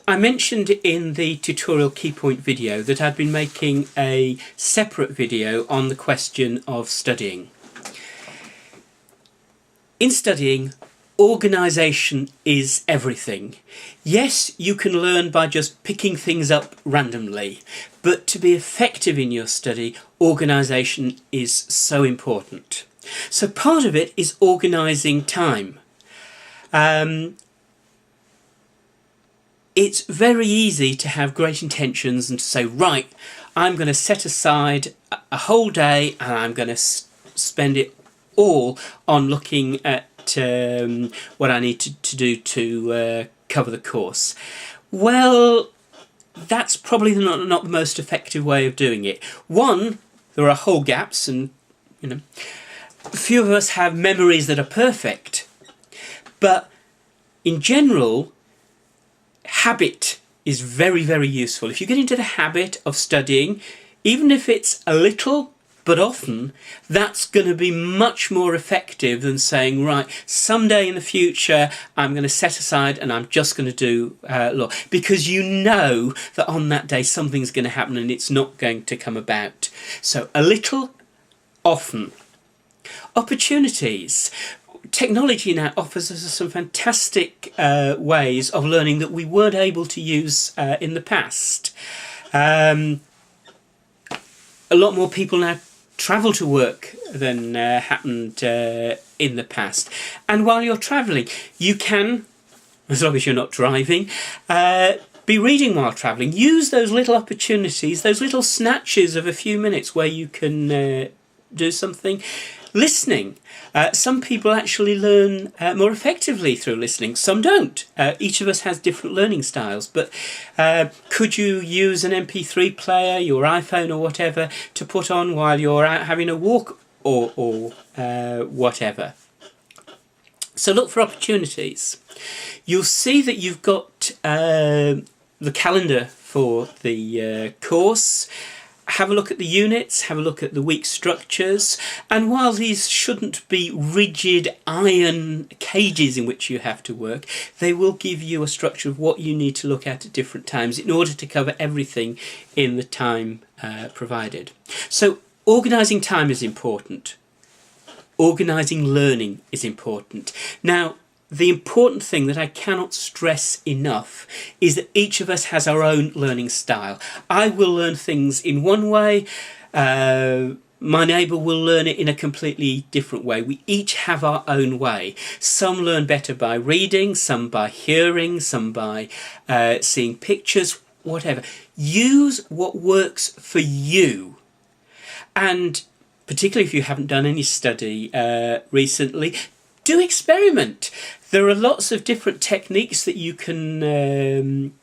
I mentioned in the tutorial key point video that I'd been making a separate video on the question of studying. In studying, organisation is everything. Yes, you can learn by just picking things up randomly, but to be effective in your study, organisation is so important. So part of it is organising time. It's very easy to have great intentions and to say, right, I'm going to set aside a whole day and I'm going to spend it all on looking at what I need to do to cover the course. Well, that's probably not the most effective way of doing it. One, there are whole gaps, and few of us have memories that are perfect. But in general, habit is very, very useful. If you get into the habit of studying, even if it's a little but often, that's going to be much more effective than saying, right, someday in the future I'm going to set aside and I'm just going to do law, because you know that on that day something's going to happen and it's not going to come about. So a little, often. Opportunities. Technology now offers us some fantastic ways of learning that we weren't able to use in the past. A lot more people now travel to work than happened in the past. And while you're travelling, you can, as long as you're not driving, be reading while travelling. Use those little opportunities, those little snatches of a few minutes where you can do something. Listening. Some people actually learn more effectively through listening. Some don't. Each of us has different learning styles. But could you use an MP3 player, your iPhone or whatever, to put on while you're out having a walk or whatever? So look for opportunities. You'll see that you've got the calendar for the course. Have a look at the units, have a look at the week structures, and while these shouldn't be rigid iron cages in which you have to work, they will give you a structure of what you need to look at different times in order to cover everything in the time provided. So organising time is important. Organising learning is important. Now, the important thing that I cannot stress enough is that each of us has our own learning style. I will learn things in one way, my neighbour will learn it in a completely different way. We each have our own way. Some learn better by reading, some by hearing, some by seeing pictures, whatever. Use what works for you. And particularly if you haven't done any study recently, do experiment. There are lots of different techniques that you can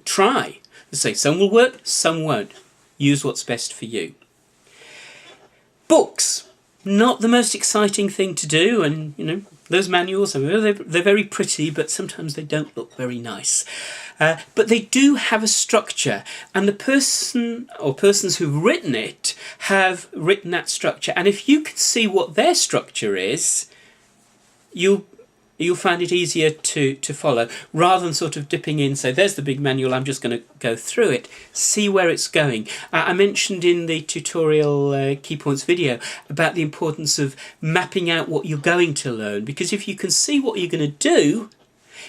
try. Say some will work, some won't. Use what's best for you. Books, not the most exciting thing to do, and those manuals, they're very pretty, but sometimes they don't look very nice. But they do have a structure, and the person or persons who've written it have written that structure. And if you can see what their structure is, you'll find it easier to follow, rather than sort of dipping in, say, there's the big manual, I'm just going to go through it. See where it's going. I mentioned in the tutorial key points video about the importance of mapping out what you're going to learn, because if you can see what you're going to do,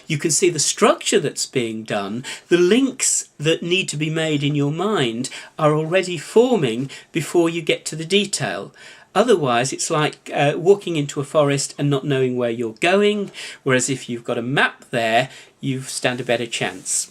you can see the structure that's being done, the links that need to be made in your mind are already forming before you get to the detail. Otherwise, it's like walking into a forest and not knowing where you're going, whereas if you've got a map there, you stand a better chance.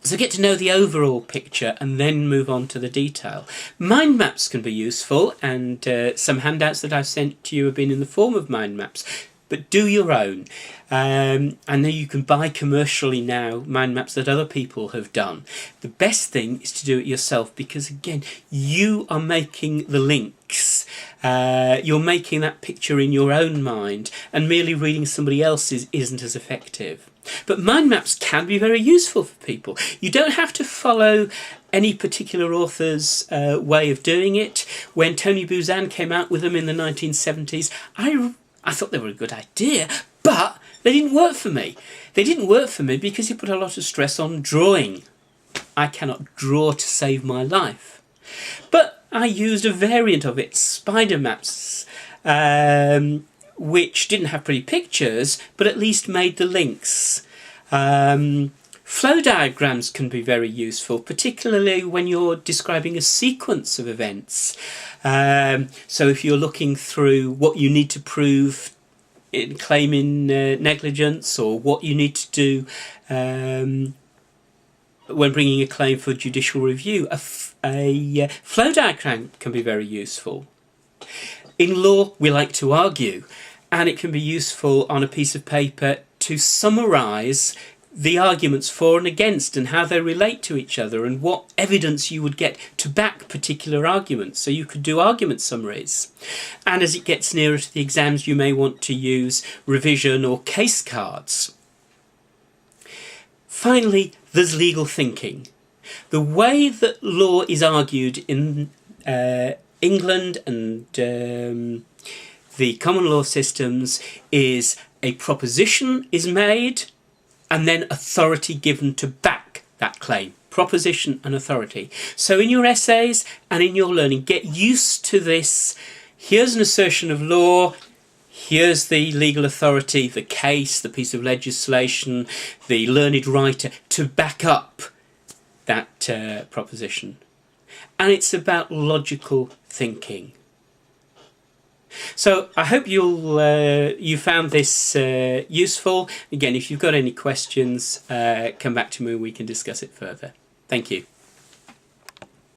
So get to know the overall picture and then move on to the detail. Mind maps can be useful, and some handouts that I've sent to you have been in the form of mind maps. But do your own. I know you can buy commercially now mind maps that other people have done. The best thing is to do it yourself, because again, you are making the links. You're making that picture in your own mind, and merely reading somebody else's isn't as effective. But mind maps can be very useful for people. You don't have to follow any particular author's way of doing it. When Tony Buzan came out with them in the 1970s, I thought they were a good idea, but They didn't work for me. They didn't work for me because he put a lot of stress on drawing. I cannot draw to save my life. But I used a variant of it, spider maps, which didn't have pretty pictures, but at least made the links. Flow diagrams can be very useful, particularly when you're describing a sequence of events. So if you're looking through what you need to prove in claiming negligence, or what you need to do when bringing a claim for judicial review, a flow diagram can be very useful. In law, we like to argue, and it can be useful on a piece of paper to summarise the arguments for and against and how they relate to each other and what evidence you would get to back particular arguments. So you could do argument summaries. And as it gets nearer to the exams, you may want to use revision or case cards. Finally, there's legal thinking. The way that law is argued in England and the common law systems is a proposition is made and then authority given to back that claim. Proposition and authority. So in your essays and in your learning, get used to this. Here's an assertion of law. Here's the legal authority, the case, the piece of legislation, the learned writer to back up that proposition. And it's about logical thinking. So I hope you found this useful. Again, if you've got any questions, come back to me and we can discuss it further. Thank you.